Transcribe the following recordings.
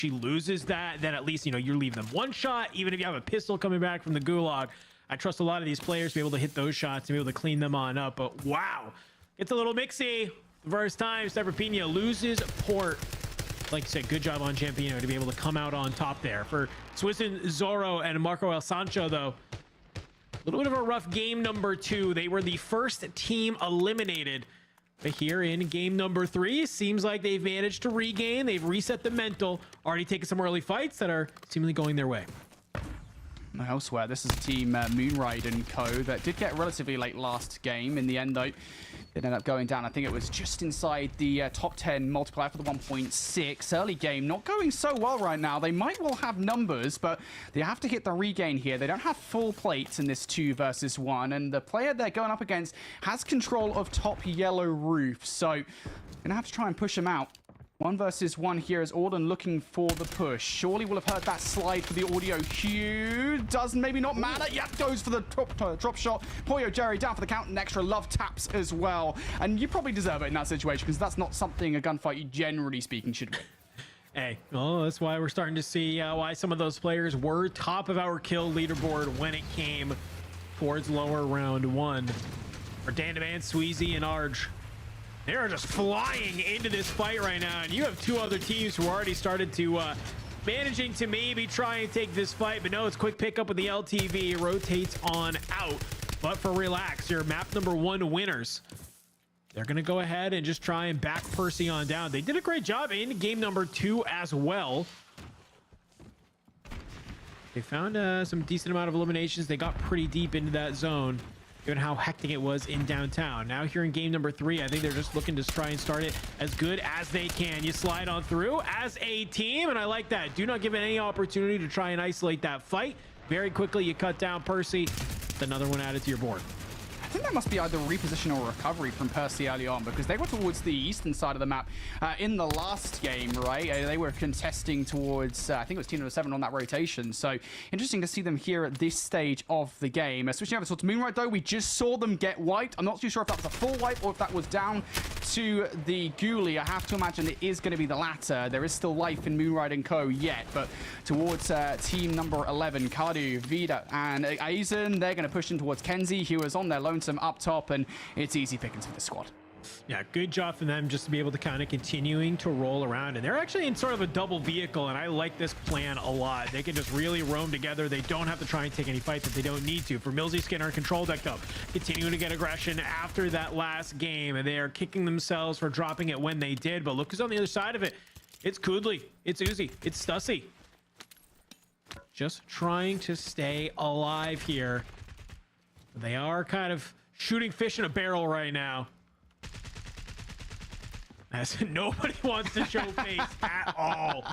she loses that, then at least, you know, you're leaving them one shot. Even if you have a pistol coming back from the gulag, I trust a lot of these players to be able to hit those shots and be able to clean them on up. But wow, it's a little mixy. The first time Severpina loses port. Like I said, good job on Champino to be able to come out on top there. For Swissen, Zorro, and Marco El Sancho, though, a little bit of a rough game number 2. They were the first team eliminated. But here in game number 3, seems like they've managed to regain. They've reset the mental, already taken some early fights that are seemingly going their way. Elsewhere, this is team Moonride and Co. that did get relatively late last game. In the end, though, it ended up going down. I think it was just inside the top 10 multiplier for the 1.6. Early game not going so well right now. They might well have numbers, but they have to hit the regain here. They don't have full plates in this 2 versus 1, and the player they're going up against has control of top yellow roof. So gonna have to try and push him out. 1 versus 1 here as Auden looking for the push. Surely will have heard that slide for the audio cue. Does maybe not matter. Yep, goes for the drop shot. Poyo Jerry down for the count and extra love taps as well. And you probably deserve it in that situation because that's not something a gunfight you generally speaking should win. Hey, well, that's why we're starting to see why some of those players were top of our kill leaderboard when it came towards lower round 1. For Dandaman, Sweezy, and Arj. They are just flying into this fight right now, and you have 2 other teams who already started to managing to maybe try and take this fight, but no, it's quick pickup with the LTV, rotates on out. But for Relax, your map number 1 winners, they're gonna go ahead and just try and back Percy on down. They did a great job in game number 2 as well. They found some decent amount of eliminations. They got pretty deep into that zone, given how hectic it was in downtown. Now here in game number 3, I think they're just looking to try and start it as good as they can. You slide on through as a team, and I like that. Do not give it any opportunity to try and isolate that fight. Very quickly, you cut down Percy. Another one added to your board. I think that must be either reposition or recovery from Percy early on, because they were towards the eastern side of the map in the last game, right? They were contesting towards, I think it was team number 7 on that rotation. So interesting to see them here at this stage of the game. Switching over to Moonride, though, we just saw them get wiped. I'm not too sure if that was a full wipe or if that was down to the ghoulie. I have to imagine it is going to be the latter. There is still life in Moonride and Co. yet, but towards team number 11, Cardu, Vida, and Aizen, they're going to push in towards Kenzie, who is on their lonesome up top, and it's easy pickings for the squad. Yeah, good job for them just to be able to kind of continuing to roll around, and they're actually in sort of a double vehicle, and I like this plan a lot. They can just really roam together. They don't have to try and take any fights if they don't need to. For Millsy, Skinner, control decked up, continuing to get aggression after that last game, and they are kicking themselves for dropping it when they did. But look who's on the other side of it. It's Kudli, it's Uzi, it's Stussy. Just trying to stay alive here. They are kind of shooting fish in a barrel right now, as nobody wants to show face at all.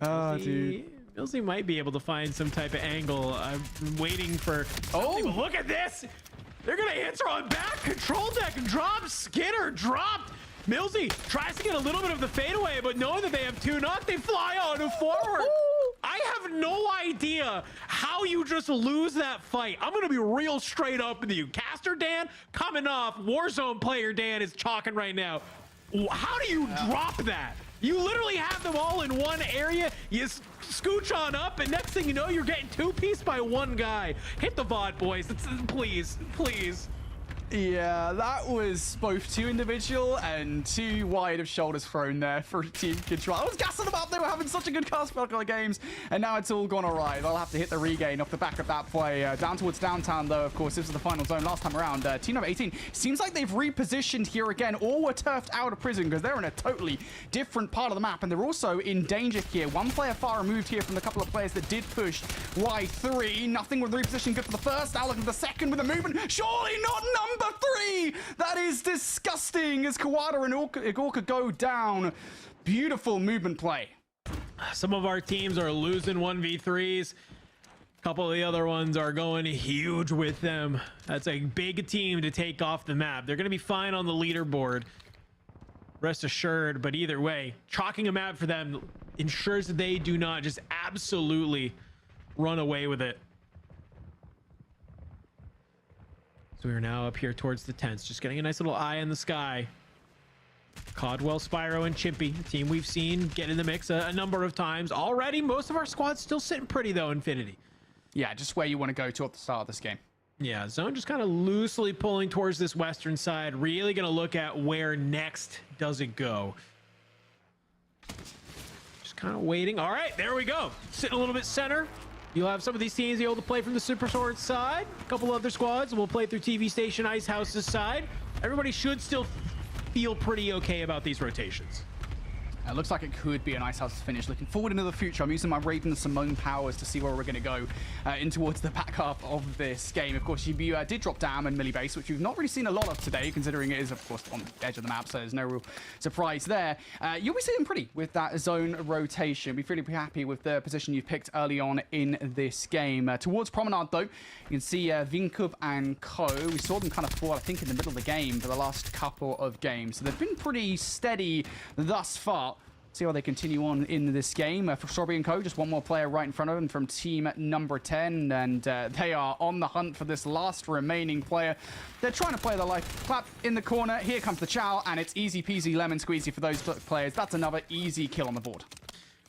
Oh, dude. Millsy might be able to find some type of angle. I'm waiting for... Oh, look at this. They're going to answer on back. Control deck dropped. Skinner dropped. Millsy tries to get a little bit of the fadeaway, but knowing that they have 2 knock, they fly on forward. I have no idea how you just lose that fight. I'm going to be real straight up with you. Caster Dan coming off. Warzone player Dan is chalking right now. How do you drop that? You literally have them all in one area. You scooch on up, and next thing you know, you're getting 2-piece by 1 guy. Hit the VOD, boys. Please, please. Yeah, that was both too individual and too wide of shoulders thrown there for team control. I was gassing them up. They were having such a good cast for a couple of games, and now it's all gone awry. They'll have to hit the regain off the back of that play. Down towards downtown, though, of course, this was the final zone last time around. Team number 18 seems like they've repositioned here again. All were turfed out of prison because they're in a totally different part of the map, and they're also in danger here. 1 player far removed here from the couple of players that did push Y3. Nothing with reposition. Good for the first. Now looking for the second with a movement. Surely not number 3. That is disgusting as Kawada and Igorka go down. Beautiful movement play. Some of our teams are losing 1v3s. A couple of the other ones are going huge with them. That's a big team to take off the map. They're going to be fine on the leaderboard, rest assured, but either way, chalking a map for them ensures that they do not just absolutely run away with it. So we are now up here towards the tents, just getting a nice little eye in the sky. Codwell, Spyro, and Chimpy, a team we've seen get in the mix a number of times already. Most of our squad's still sitting pretty, though, Infinity. Yeah, just where you want to go to at the start of this game. Yeah, Zone just kind of loosely pulling towards this western side. Really going to look at where next does it go. Just kind of waiting. All right, there we go. Sitting a little bit center. You'll have some of these teams able to play from the Super Sword side. A couple other squads will play through TV Station Ice House's side. Everybody should still feel pretty okay about these rotations. It looks like it could be a nice house to finish. Looking forward into the future. I'm using my Raven Simone powers to see where we're going to go in towards the back half of this game. Of course, you did drop down in Millie Base, which we've not really seen a lot of today, considering it is, of course, on the edge of the map, so there's no real surprise there. You'll be sitting pretty with that zone rotation. Be really happy with the position you've picked early on in this game. Towards Promenade, though, you can see Vinkub and Co. We saw them kind of fall, I think, in the middle of the game for the last couple of games. So they've been pretty steady thus far. See how they continue on in this game. For Strawberry and Co, just one more player right in front of them from team number 10, and they are on the hunt for this last remaining player. They're trying to play their life. Clap in the corner. Here comes the chow, and it's easy peasy lemon squeezy for those players. That's another easy kill on the board.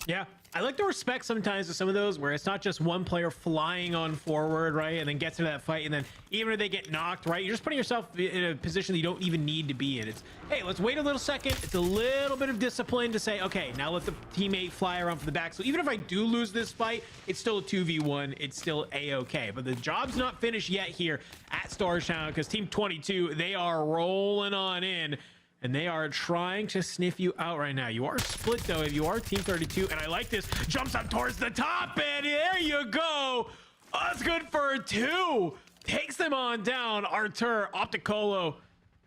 Yeah, I like the respect sometimes to some of those where it's not just one player flying on forward, right, and then gets into that fight, and then even if they get knocked, right, you're just putting yourself in a position that you don't even need to be in. It's, hey, let's wait a little second. It's a little bit of discipline to say, okay, now let the teammate fly around for the back. So even if I do lose this fight, it's still a 2v1. It's still a-okay. But the job's not finished yet here at Storage Town because Team 22, they are rolling on in. And they are trying to sniff you out right now. You are split, though, if you are Team 32. And I like this. Jumps up towards the top, and there you go. Oh, that's good for 2. Takes them on down. Artur, Opticolo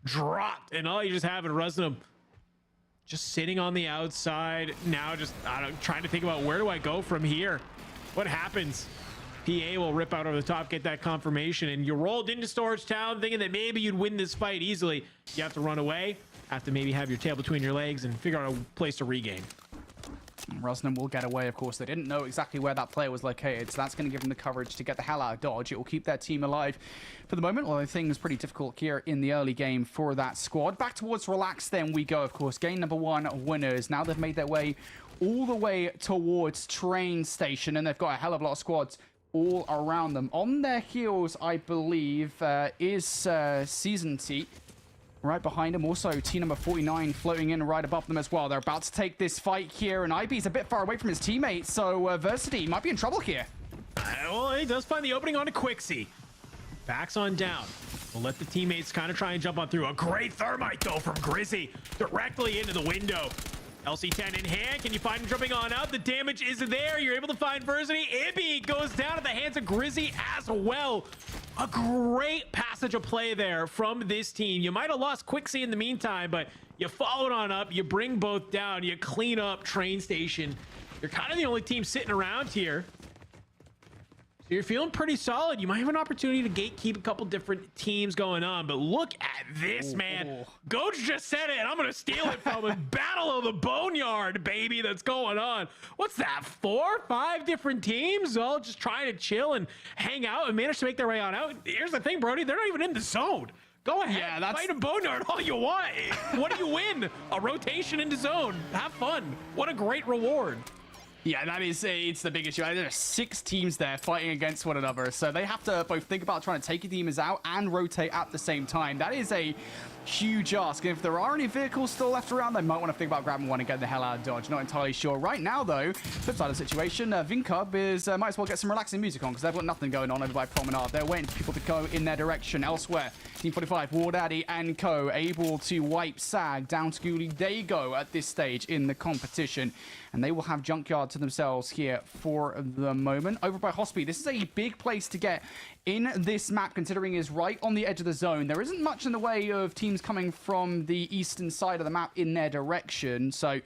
dropped. And all you just have in Rusnum just sitting on the outside. Now just trying to think about where do I go from here? What happens? PA will rip out over the top, get that confirmation. And you rolled into Storage Town thinking that maybe you'd win this fight easily. You have to run away. Have to maybe have your tail between your legs and figure out a place to regain. Rusnum will get away, of course. They didn't know exactly where that player was located, so that's going to give them the coverage to get the hell out of Dodge. It will keep their team alive for the moment, although things pretty difficult here in the early game for that squad. Back towards Relax, then we go, of course. Game number 1 winners. Now they've made their way all the way towards Train Station, and they've got a hell of a lot of squads all around them. On their heels, I believe, is Season T. Right behind him, also team number 49 floating in right above them as well. They're about to take this fight here, and IB's a bit far away from his teammate, so Versity might be in trouble here. Well, he does find the opening onto Quixie. Backs on down. We'll let the teammates kind of try and jump on through. A great thermite, though, from Grizzy. Directly into the window. LC10 in hand. Can you find him jumping on out? The damage is there. You're able to find Versity. Ibby goes down at the hands of Grizzy as well. A great passage of play there from this team. You might have lost Quixie in the meantime, but you followed on up. You bring both down. You clean up Train Station. You're kind of the only team sitting around here. So you're feeling pretty solid. You might have an opportunity to gatekeep a couple different teams going on, but look at this, man. Goach just said it, and I'm going to steal it from him. Battle of the Boneyard, baby, that's going on. What's that, 4, 5 different teams all just trying to chill and hang out and manage to make their way on out? Here's the thing, Brody, they're not even in the zone. Go ahead, fight a Boneyard all you want. What do you win? A rotation into zone. Have fun. What a great reward. Yeah, that is, it's the big issue. There are 6 teams there fighting against one another, so they have to both think about trying to take your teams out and rotate at the same time. That is a huge ask. And if there are any vehicles still left around, they might want to think about grabbing one and getting the hell out of Dodge. Not entirely sure. Right now, though, flip side of the situation, Vinkub is might as well get some relaxing music on because they've got nothing going on over by Promenade. They're waiting for people to go in their direction. Elsewhere, Team 45, War Daddy and Co. able to wipe Sag down to Ghoulie. They go at this stage in the competition. And they will have Junkyard to themselves here for the moment. Over by Hospi, this is a big place to get in this map, considering it's right on the edge of the zone. There isn't much in the way of teams coming from the eastern side of the map in their direction. So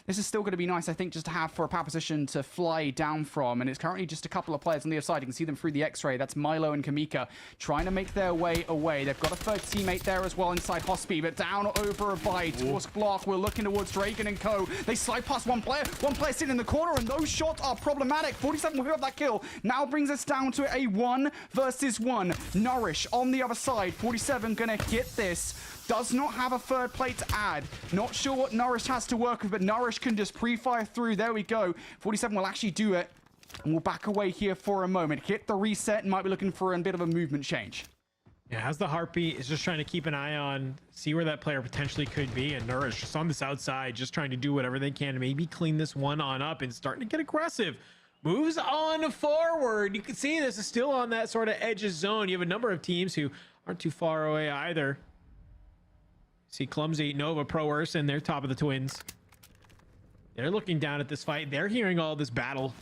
this is still going to be nice, I think, just to have for a power position to fly down from. And it's currently just a couple of players on the other side. You can see them through the X-ray. That's Milo and Kamika trying to make their way away. They've got a third teammate there as well inside Hospi, but down over by Torsk Block. We're looking towards Draken and Co. They slide past one player sitting in the corner, and those shots are problematic. 47 will pick up that kill. Now brings us down to a 1 versus 1. Nourish on the other side. 47 gonna get this. does not have a third plate to add. Not sure what Nourish has to work with, but Nourish can just pre-fire through. There we go. 47 will actually do it. And we'll back away here for a moment. Hit the reset and might be looking for a bit of a movement change. Yeah, as the Heartbeat is just trying to keep an eye on, see where that player potentially could be, and Nourish just on this outside, just trying to do whatever they can to maybe clean this one on up and starting to get aggressive. Moves on forward. You can see this is still on that sort of edges zone. You have a number of teams who aren't too far away either. See Clumsy, Nova, Pro Urson, they're top of the Twins. They're looking down at this fight. They're hearing all this battle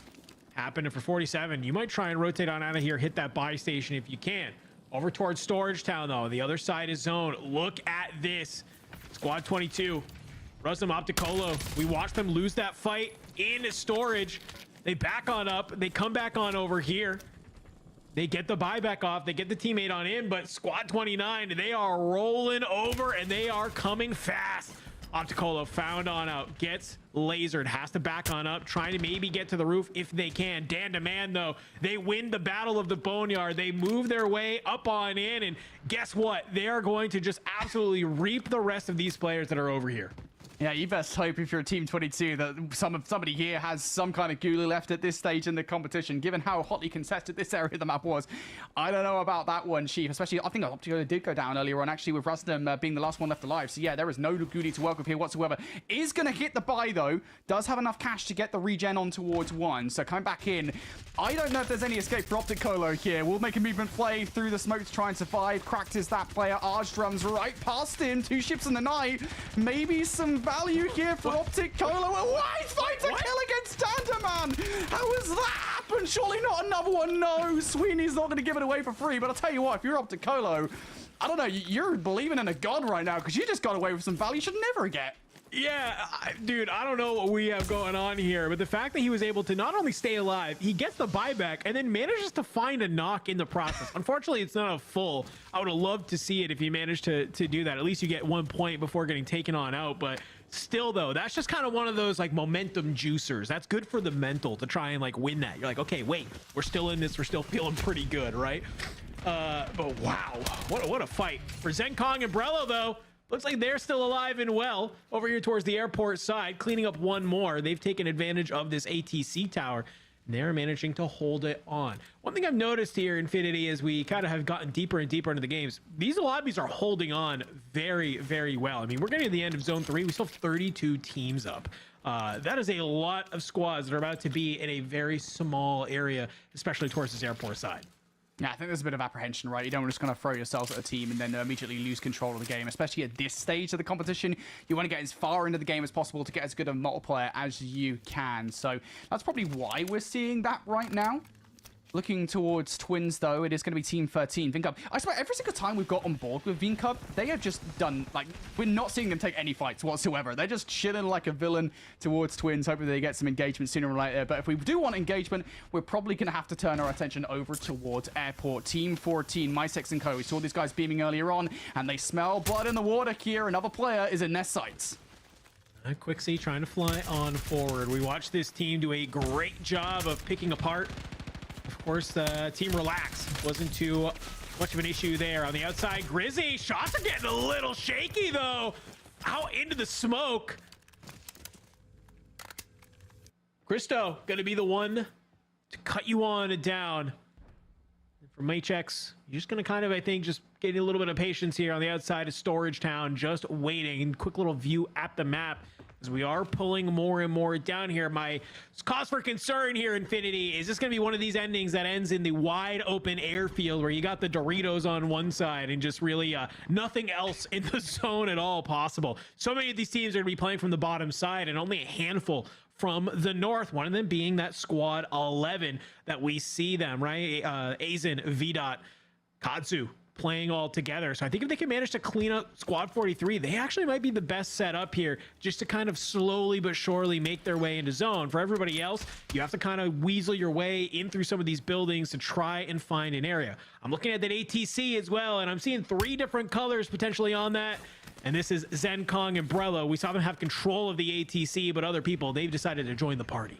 happen. And for 47, you might try and rotate on out of here, hit that buy station if you can. Over towards Storage Town, though. The other side is zone. Look at this. Squad 22. Rustam Opticolo. We watched them lose that fight in storage. They back on up. They come back on over here. They get the buyback off. They get the teammate on in, but Squad 29, they are rolling over and they are coming fast. Opticolo found on out, gets lasered, has to back on up, trying to maybe get to the roof if they can. Dan Demand, though, they win the battle of the Boneyard. They move their way up on in, and guess what? They are going to just absolutely reap the rest of these players that are over here. Yeah, you best hope if you're a Team 22 that somebody here has some kind of ghoulie left at this stage in the competition, given how hotly contested this area of the map was. I don't know about that one, Chief, especially I think Optico did go down earlier on, actually, with Rustam being the last one left alive. So yeah, there is no ghoulie to work with here whatsoever. Is going to hit the buy, though. Does have enough cash to get the regen on towards one. So coming back in. I don't know if there's any escape for Opticolo here. We'll make a movement play through the smoke to try and survive. Cracked is that player. Arge runs right past him. 2 ships in the night. Maybe some value here for Opticolo. A wide fight to kill against Tanderman. How has that happened? Surely not another one. No, Sweeney's not going to give it away for free. But I'll tell you what, if you're Opticolo, I don't know, you're believing in a god right now because you just got away with some value you should never get. Yeah, dude, I don't know what we have going on here, but the fact that he was able to not only stay alive, he gets the buyback and then manages to find a knock in the process. Unfortunately, it's not a full. I would have loved to see it if he managed to do that. At least you get 1 point before getting taken on out, but still, though, that's just kind of one of those like momentum juicers. That's good for the mental to try and like win that. You're like, okay, wait, we're still in this. We're still feeling pretty good, right? But wow, what a fight. For Zenkong and Brello, though, looks like they're still alive and well over here towards the airport side, cleaning up one more. They've taken advantage of this ATC tower. And they're managing to hold it on. One thing I've noticed here, Infinity, is we kind of have gotten deeper and deeper into the games. These lobbies are holding on very, very well. I mean, we're getting to the end of Zone 3. We still have 32 teams up. That is a lot of squads that are about to be in a very small area, especially towards this airport side. Yeah, I think there's a bit of apprehension, right? You don't just kind of throw yourselves at a team and then immediately lose control of the game, especially at this stage of the competition. You want to get as far into the game as possible to get as good a multiplayer as you can. So that's probably why we're seeing that right now. Looking towards Twins, though, it is going to be Team 13. VinCub, I swear, every single time we've got on board with VinCub, they have just done, like, we're not seeing them take any fights whatsoever. They're just chilling like a villain towards Twins, hoping they get some engagement sooner or later. But if we do want engagement, we're probably going to have to turn our attention over towards Airport. Team 14, Mysex and Co. We saw these guys beaming earlier on, and they smell blood in the water here. Another player is in their sights. Quixie trying to fly on forward. We watched this team do a great job of picking apart. Of course, Team Relax wasn't too much of an issue there. On the outside, Grizzy, shots are getting a little shaky, though. Out into the smoke. Christo, gonna be the one to cut you on down. And for Maychex, you're just gonna kind of, I think, just getting a little bit of patience here on the outside of Storage Town, just waiting. Quick little view at the map. As we are pulling more and more down here. My cause for concern here, Infinity, is this going to be one of these endings that ends in the wide open airfield where you got the Doritos on one side and just really nothing else in the zone at all possible. So many of these teams are going to be playing from the bottom side and only a handful from the north, one of them being that squad 11 that we see them, right? Aizen, VDOT, Katsu playing all together. So I think if they can manage to clean up Squad 43, they actually might be the best set up here just to kind of slowly but surely make their way into zone. For everybody else, you have to kind of weasel your way in through some of these buildings to try and find an area. I'm looking at that ATC as well, and I'm seeing 3 different colors potentially on that. And this is Zenkong and Brello. We saw them have control of the ATC, but other people, they've decided to join the party.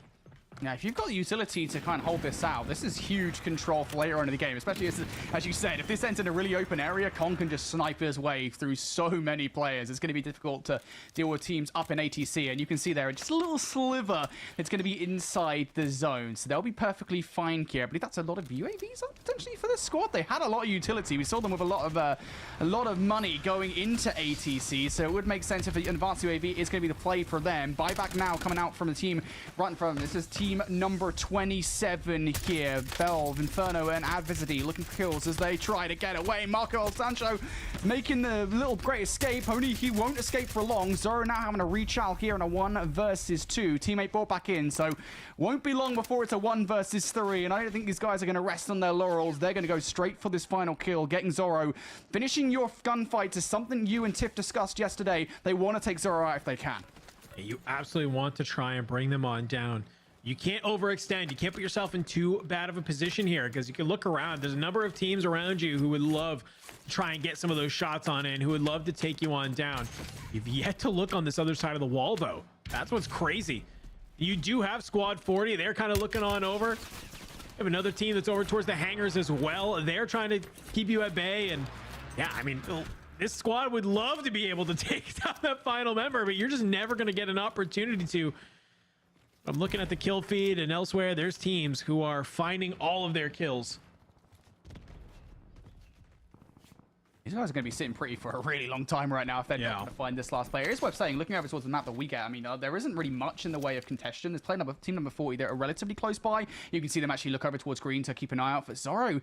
Yeah, if you've got the utility to kind of hold this out, this is huge control for later on in the game, especially as you said, if this ends in a really open area, Kong can just snipe his way through so many players. It's going to be difficult to deal with teams up in ATC, and you can see there just a little sliver that's going to be inside the zone, so they'll be perfectly fine here. I believe that's a lot of UAVs potentially for this squad. They had a lot of utility. We saw them with a lot of money going into ATC, so it would make sense if the advanced UAV is going to be the play for them. Buyback now coming out from the team right in front of them. This is team number 27 here. Belv, Inferno, and Adversity looking for kills as they try to get away. Marco El Sancho making the little great escape, only he won't escape for long. Zoro now having a reach out here in a 1 versus 2. Teammate brought back in, so won't be long before it's a 1 versus 3, and I don't think these guys are going to rest on their laurels. They're going to go straight for this final kill, getting Zoro. Finishing your gunfight is something you and Tiff discussed yesterday. They want to take Zoro out if they can. You absolutely want to try and bring them on down. You can't overextend. You can't put yourself in too bad of a position here, because you can look around. There's a number of teams around you who would love to try and get some of those shots on in, who would love to take you on down. You've yet to look on this other side of the wall, though. That's what's crazy. You do have Squad 40. They're kind of looking on over. You have another team that's over towards the hangars as well. They're trying to keep you at bay. And yeah, I mean, this squad would love to be able to take down that final member, but you're just never going to get an opportunity to. I'm looking at the kill feed and elsewhere. There's teams who are finding all of their kills. These guys are going to be sitting pretty for a really long time right now if they're not going to find this last player. It's worth saying, looking over towards the map that we get, I mean, there isn't really much in the way of contention. There's team number 40 that are relatively close by. You can see them actually look over towards green to keep an eye out for. Zoro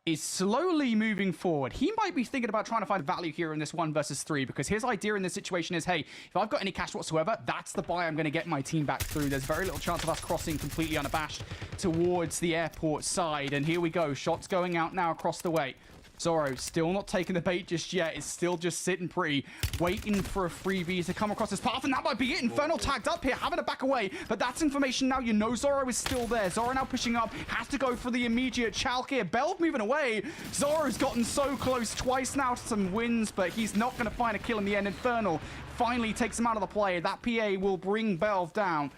is slowly moving forward. He might be thinking about trying to find value here in this 1 versus 3, because his idea in this situation is, hey, if I've got any cash whatsoever, that's the buy I'm going to get my team back through. There's very little chance of us crossing completely unabashed towards the airport side. And here we go. Shots going out now across the way. Zoro still not taking the bait just yet. It's still just sitting pretty, waiting for a freebie to come across his path, and that might be it. Infernal tagged up here, having to back away, but that's information now. You know Zoro is still there. Zoro now pushing up, has to go for the immediate chalk here. Belv moving away. Zoro's gotten so close twice now to some wins, but he's not going to find a kill in the end. Infernal finally takes him out of the play. That PA will bring Belv down,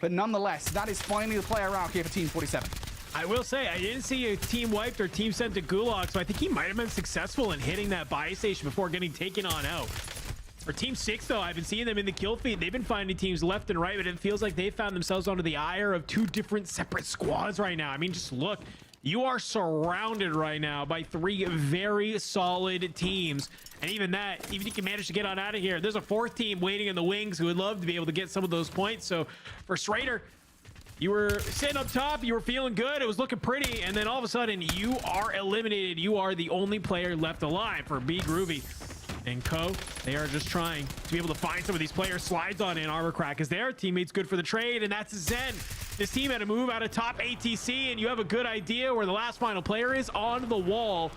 but nonetheless, that is finally the player out here for Team 47. I will say, I didn't see a team wiped or team sent to Gulag, so I think he might have been successful in hitting that buy station before getting taken on out. For Team 6, though, I've been seeing them in the kill feed. They've been finding teams left and right, but it feels like they've found themselves under the ire of 2 different separate squads right now. I mean, just look. You are surrounded right now by 3 very solid teams. And even that, even if you can manage to get on out of here, there's a 4th team waiting in the wings who would love to be able to get some of those points. So for Schrader, you were sitting up top, you were feeling good, it was looking pretty, and then all of a sudden you are eliminated. You are the only player left alive. For B Groovy and Co, they are just trying to be able to find some of these players. Slides on in, Armor Crack is there, teammates good for the trade, and that's Zen. This team had to move out of top ATC, and you have a good idea where the last final player is on the wall.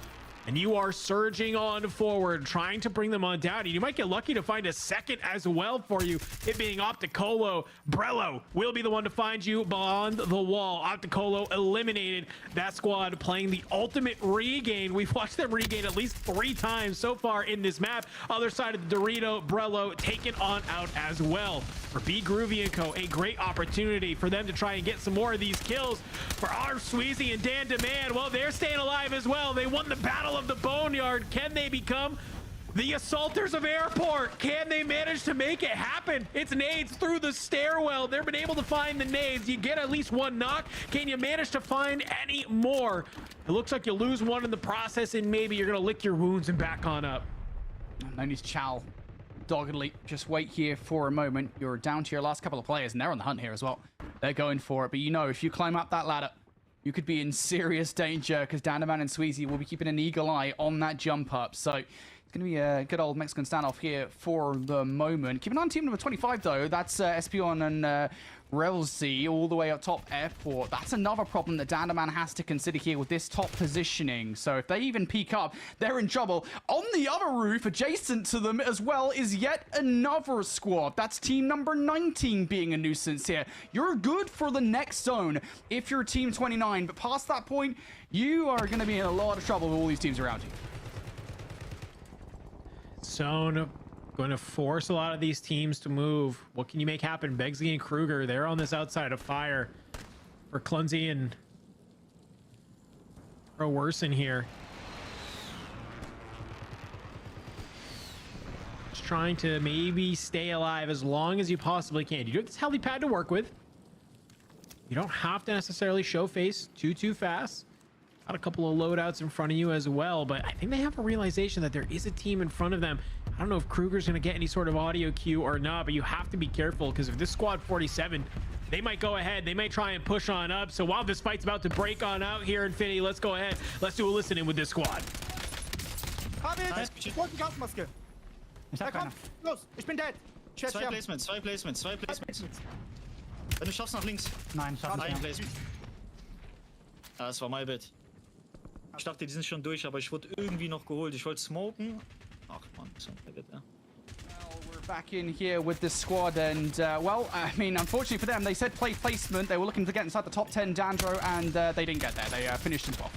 And you are surging on forward, trying to bring them on down. And you might get lucky to find a second as well for you. It being Opticolo. Brello will be the one to find you beyond the wall. Opticolo eliminated that squad, playing the ultimate regain. We've watched them regain at least 3 times so far in this map. Other side of the Dorito, Brello taken on out as well. For B Groovy and Co, a great opportunity for them to try and get some more of these kills. For Arm Sweezy and Dan Demand, well, they're staying alive as well. They won the battle of the Boneyard. Can they become the assaulters of Airport? Can they manage to make it happen? It's nades through the stairwell. They've been able to find the nades. You get at least 1 knock. Can you manage to find any more? It looks like you lose 1 in the process, and maybe you're gonna lick your wounds and back on up. No need to chow doggedly. Just wait here for a moment. You're down to your last couple of players, and they're on the hunt here as well. They're going for it, but you know, if you climb up that ladder, you could be in serious danger, because Dandaman and Sweezy will be keeping an eagle eye on that jump up. So it's going to be a good old Mexican standoff here for the moment. Keep an eye on team number 25, though. That's Espion and Relzy all the way up top Airport. That's another problem that Dandaman has to consider here with this top positioning. So if they even peek up, they're in trouble. On the other roof, adjacent to them as well, is yet another squad. That's team number 19 being a nuisance here. You're good for the next zone if you're team 29, but past that point, you are going to be in a lot of trouble with all these teams around you. Zone going to force a lot of these teams to move. What can you make happen? Begsley and Kruger, they're on this outside of fire. for Clumsy and Pro Worsen here. Just trying to maybe stay alive as long as you possibly can. You do have this helipad to work with. You don't have to necessarily show face too fast. Got a couple of loadouts in front of you as well, but I think they have a realization that there is a team in front of them. I don't know if Kruger's going to get any sort of audio cue or not, but you have to be careful because if this squad 47, they might go ahead. They might try and push on up. So while this fight's about to break on out here, Infinity, let's go ahead. Let's do a listen-in with this squad. Nice. Ich wollte eine Gasmaske. Los, ich bin dead. Zwei Placements. Wenn du schaffst nach links. Nein, ich hab Ein nicht. Placement. Ja, das war my bad. Ich dachte, die sind schon durch, aber ich wurde irgendwie noch geholt. Ich wollte smoken. Ach man, so good, ja. Well, we're back in here with this squad, and well, I mean, unfortunately for them, they said play placement. They were looking to get inside the top 10, Dandro, and they didn't get there. They finished in 12th.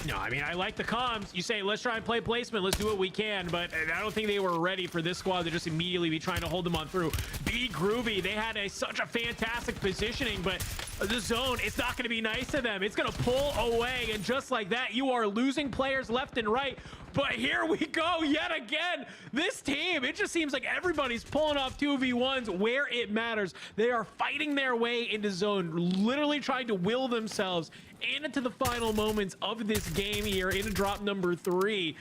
No, I mean, I like the comms. You say, let's try and play placement. Let's do what we can. But I don't think they were ready for this squad to just immediately be trying to hold them on through. Be groovy. They had such a fantastic positioning, but the zone, it's not going to be nice to them. It's going to pull away. And just like that, you are losing players left and right. But here we go yet again. This team, it just seems like everybody's pulling off 2v1s where it matters. They are fighting their way into zone, literally trying to will themselves into the final moments of this game here in drop number 3.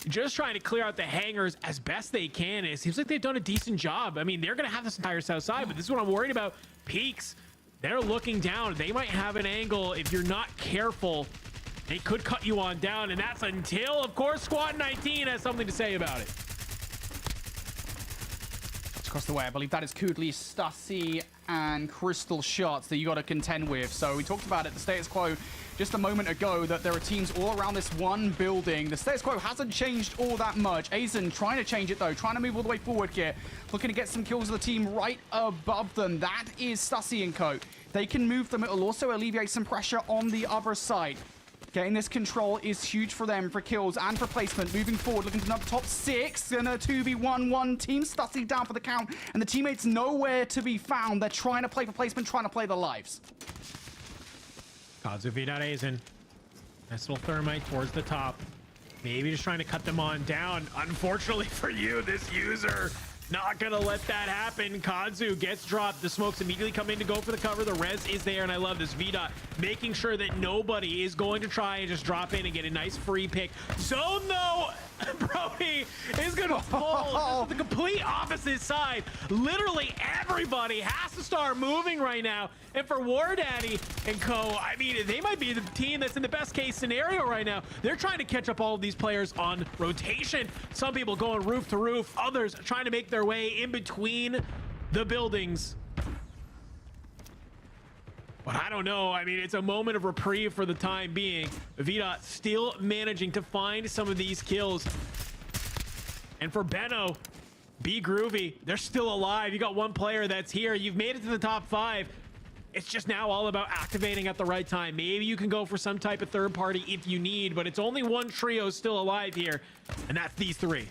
Just trying to clear out the hangars as best they can. It seems like they've done a decent job. I mean, they're going to have this entire south side, but this is what I'm worried about. Peaks, they're looking down. They might have an angle. If you're not careful, they could cut you on down, and that's until, of course, Squad 19 has something to say about it. Across the way, I believe that is Kudli, Stussy, and Crystal Shots that you got to contend with. So we talked about it, the status quo, just a moment ago, that there are teams all around this one building. The status quo hasn't changed all that much. Aizen trying to change it, though, trying to move all the way forward here, looking to get some kills of the team right above them. That is Stussy and Co. They can move them. It'll also alleviate some pressure on the other side. Getting this control is huge for them, for kills and for placement. Moving forward, looking to top 6 in a 2v1-1 team. Stussy down for the count, and the teammates nowhere to be found. They're trying to play for placement, trying to play their lives. Kazu Vidar Aizen. Nice little thermite towards the top. Maybe just trying to cut them on down. Unfortunately for you, this user not gonna let that happen. Kazu gets dropped. The smokes immediately come in to go for the cover. The res is there, and I love this. Vida making sure that nobody is going to try and just drop in and get a nice free pick. Zone, though, Brody is gonna pull to the complete opposite side. Literally everybody has to start moving right now. And for War Daddy and Co, I mean, they might be the team that's in the best case scenario right now. They're trying to catch up all of these players on rotation. Some people going roof to roof, others trying to make their way in between the buildings. But I don't know. I mean, it's a moment of reprieve for the time being. Vida still managing to find some of these kills. And for Benno, Be Groovy, they're still alive. You got one player that's here. You've made it to the top 5. It's just now all about activating at the right time. Maybe you can go for some type of third party if you need, but it's only one trio still alive here, and that's these 3.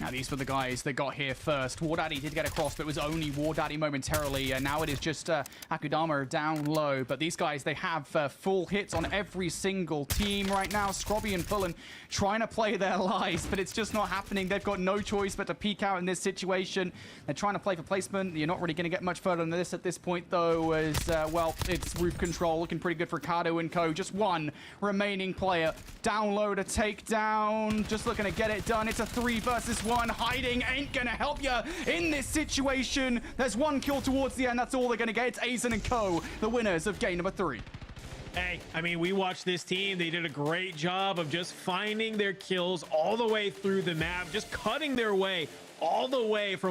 Now, these were the guys that got here first. War Daddy did get across, but it was only War Daddy momentarily. And now it is just Akudama down low. But these guys, they have full hits on every single team right now. Scrobby and Pullen trying to play their lives, but it's just not happening. They've got no choice but to peek out in this situation. They're trying to play for placement. You're not really going to get much further than this at this point, though, as, well, it's roof control. Looking pretty good for Kado and Co. Just one remaining player. Down low to take down. Just looking to get it done. It's a 3 versus 1. Hiding ain't gonna help you in this situation. There's one kill towards the end. That's all they're gonna get. It's Aizen and Co, the winners of game number 3. Hey, I mean, we watched this team. They did a great job of just finding their kills all the way through the map, just cutting their way all the way from